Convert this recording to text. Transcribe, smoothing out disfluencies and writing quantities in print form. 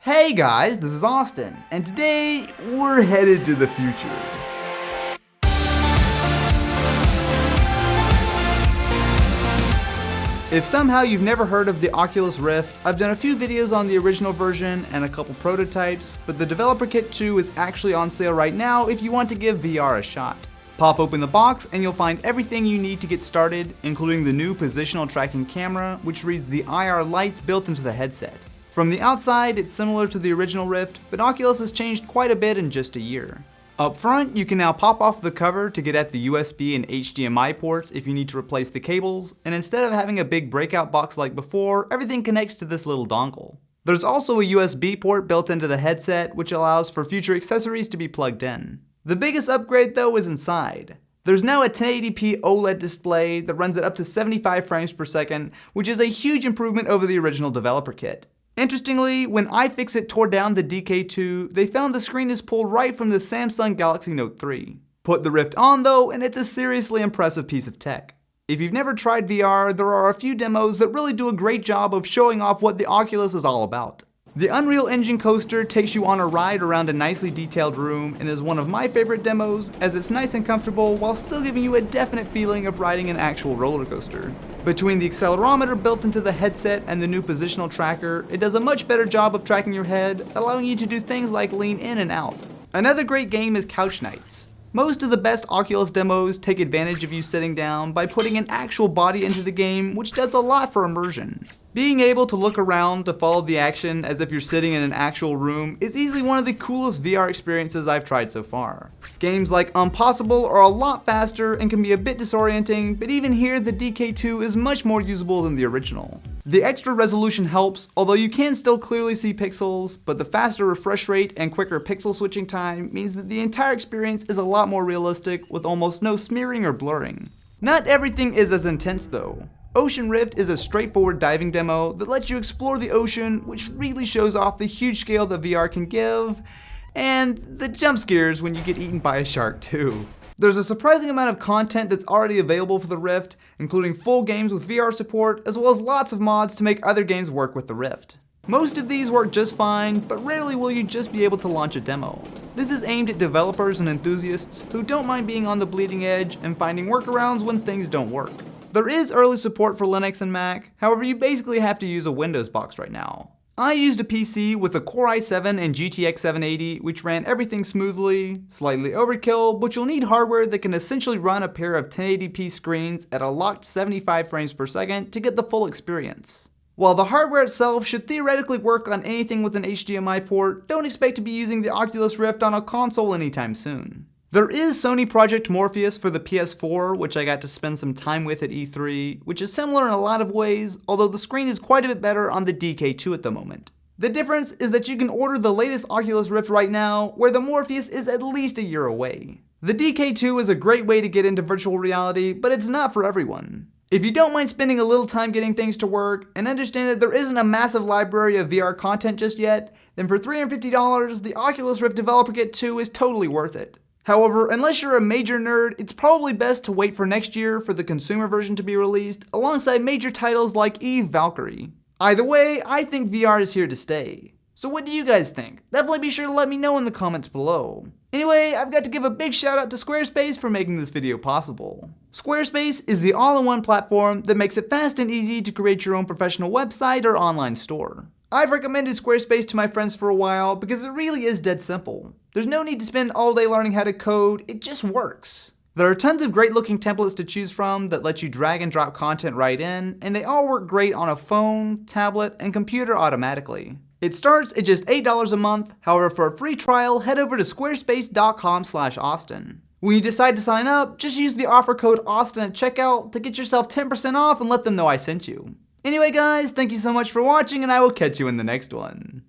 Hey guys, this is Austin, and today we're headed to the future. If somehow you've never heard of the Oculus Rift, I've done a few videos on the original version and a couple prototypes, but the Developer Kit 2 is actually on sale right now if you want to give VR a shot. Pop open the box and you'll find everything you need to get started, including the new positional tracking camera, which reads the IR lights built into the headset. From the outside, it's similar to the original Rift, but Oculus has changed quite a bit in just a year. Up front, you can now pop off the cover to get at the USB and HDMI ports if you need to replace the cables, and instead of having a big breakout box like before, everything connects to this little dongle. There's also a USB port built into the headset, which allows for future accessories to be plugged in. The biggest upgrade though is inside. There's now a 1080p OLED display that runs at up to 75 frames per second, which is a huge improvement over the original Developer Kit. Interestingly, when iFixit tore down the DK2, they found the screen is pulled right from the Samsung Galaxy Note 3. Put the Rift on though, and it's a seriously impressive piece of tech. If you've never tried VR, there are a few demos that really do a great job of showing off what the Oculus is all about. The Unreal Engine coaster takes you on a ride around a nicely detailed room and is one of my favorite demos, as it's nice and comfortable while still giving you a definite feeling of riding an actual roller coaster. Between the accelerometer built into the headset and the new positional tracker, it does a much better job of tracking your head, allowing you to do things like lean in and out. Another great game is Couch Nights. Most of the best Oculus demos take advantage of you sitting down by putting an actual body into the game, which does a lot for immersion. Being able to look around to follow the action as if you're sitting in an actual room is easily one of the coolest VR experiences I've tried so far. Games like Impossible are a lot faster and can be a bit disorienting, but even here the DK2 is much more usable than the original. The extra resolution helps, although you can still clearly see pixels, but the faster refresh rate and quicker pixel switching time means that the entire experience is a lot more realistic with almost no smearing or blurring. Not everything is as intense though. Ocean Rift is a straightforward diving demo that lets you explore the ocean, which really shows off the huge scale that VR can give, and the jump scares when you get eaten by a shark too. There's a surprising amount of content that's already available for the Rift, including full games with VR support, as well as lots of mods to make other games work with the Rift. Most of these work just fine, but rarely will you just be able to launch a demo. This is aimed at developers and enthusiasts who don't mind being on the bleeding edge and finding workarounds when things don't work. There is early support for Linux and Mac, however you basically have to use a Windows box right now. I used a PC with a Core i7 and GTX 780, which ran everything smoothly, slightly overkill, but you'll need hardware that can essentially run a pair of 1080p screens at a locked 75 frames per second to get the full experience. While the hardware itself should theoretically work on anything with an HDMI port, don't expect to be using the Oculus Rift on a console anytime soon. There is Sony Project Morpheus for the PS4, which I got to spend some time with at E3, which is similar in a lot of ways, although the screen is quite a bit better on the DK2 at the moment. The difference is that you can order the latest Oculus Rift right now, where the Morpheus is at least a year away. The DK2 is a great way to get into virtual reality, but it's not for everyone. If you don't mind spending a little time getting things to work, and understand that there isn't a massive library of VR content just yet, then for $350, the Oculus Rift Developer Kit 2 is totally worth it. However, unless you're a major nerd, it's probably best to wait for next year for the consumer version to be released, alongside major titles like Eve Valkyrie. Either way, I think VR is here to stay. So what do you guys think? Definitely be sure to let me know in the comments below. Anyway, I've got to give a big shout out to Squarespace for making this video possible. Squarespace is the all-in-one platform that makes it fast and easy to create your own professional website or online store. I've recommended Squarespace to my friends for a while because it really is dead simple. There's no need to spend all day learning how to code, it just works. There are tons of great looking templates to choose from that let you drag and drop content right in, and they all work great on a phone, tablet, and computer automatically. It starts at just $8 a month, however for a free trial, head over to squarespace.com/Austin. When you decide to sign up, just use the offer code Austin at checkout to get yourself 10% off and let them know I sent you. Anyway guys, thank you so much for watching and I will catch you in the next one.